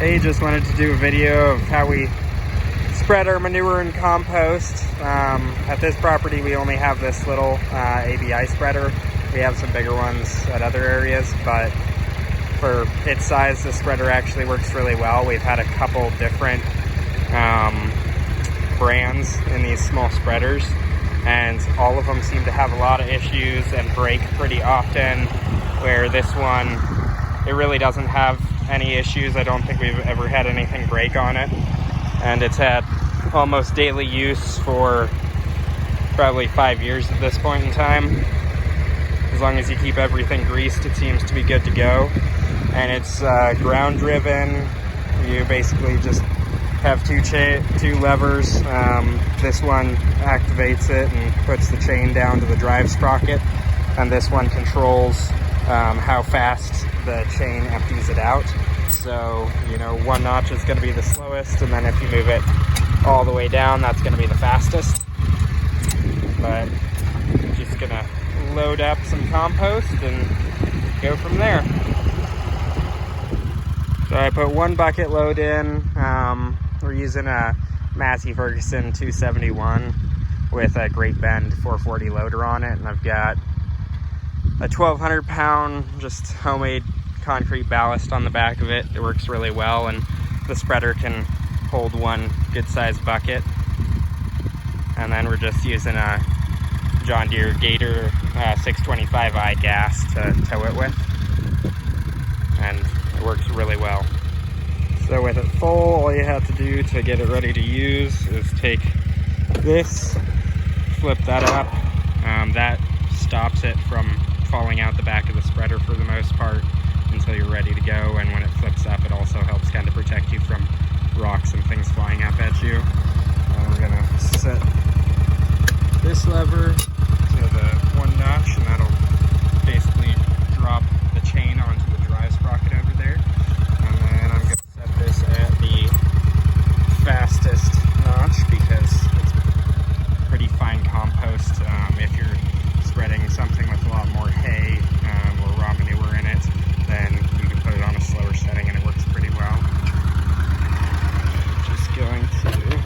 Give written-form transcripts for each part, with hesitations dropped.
Hey, just wanted to do a video of how we spread our manure and compost. At this property we only have this little ABI spreader. We have some bigger ones at other areas, but for its size the spreader actually works really well. We've had a couple different brands in these small spreaders, and all of them seem to have a lot of issues and break pretty often, where this one, it really doesn't have any issues. I don't think we've ever had anything break on it, and it's had almost daily use for probably 5 years at this point in time. As long as you keep everything greased, it seems to be good to go. And it's ground driven. You basically just have two levers. This one activates it and puts the chain down to the drive sprocket, and this one controls how fast the chain empties it out. So, you know, one notch is going to be the slowest, and then if you move it all the way down, that's going to be the fastest. But I'm just going to load up some compost and go from there. So I put one bucket load in. We're using a Massey Ferguson 271 with a Great Bend 440 loader on it, and I've got a 1,200 pound just homemade concrete ballast on the back of it. It works really well, and the spreader can hold one good sized bucket. And then we're just using a John Deere Gator 625i gas to tow it with, and it works really well. So with it full, all you have to do to get it ready to use is take this, flip that up. That stops it from falling out the back of the spreader for the most part until you're ready to go, and when it flips up, it also helps kind of protect you from rocks and things flying up at you. We're going to set this lever to the one notch, and that'll basically drop the chain onto the drive sprocket over there. And then I'm going to set this at the fastest notch because it's pretty fine compost. If you're spreading something with a lot more hay or raw manure in it, then you can put it on a slower setting and it works pretty well. Just going to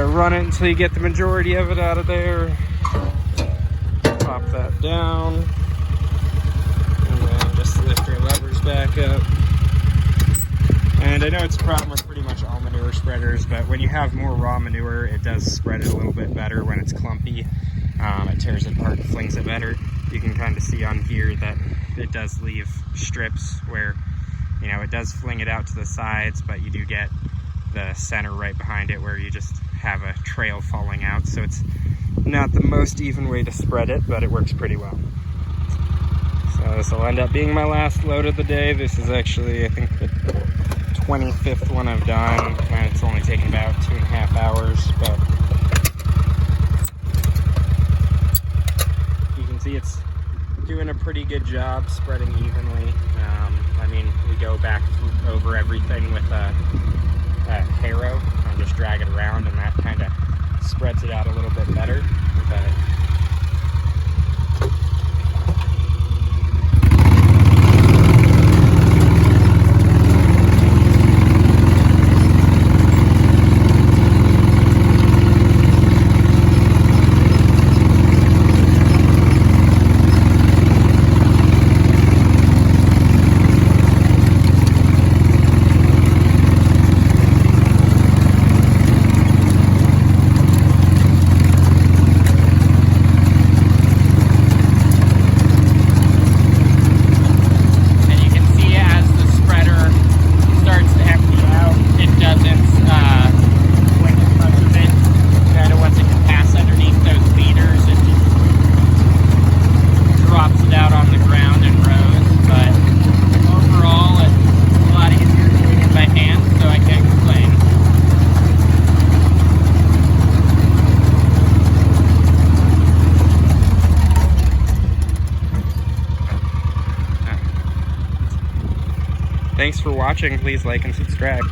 run it until you get the majority of it out of there. Pop that down, and then just lift your levers back up. And I know it's a problem with pretty much all manure spreaders, but when you have more raw manure, it does spread it a little bit better. When it's clumpy, it tears it apart and flings it better. You can kind of see on here that it does leave strips where, you know, it does fling it out to the sides, but you do get the center right behind it where you just have a trail falling out. So it's not the most even way to spread it, but it works pretty well. So this will end up being my last load of the day. This is actually, I think, the 25th one I've done, and it's only taken about 2.5 hours, but you can see it's doing a pretty good job spreading evenly. I mean, we go back over everything with a harrow and just drag it around, and that kind of spreads it out a little bit better. But thanks for watching. Please like and subscribe.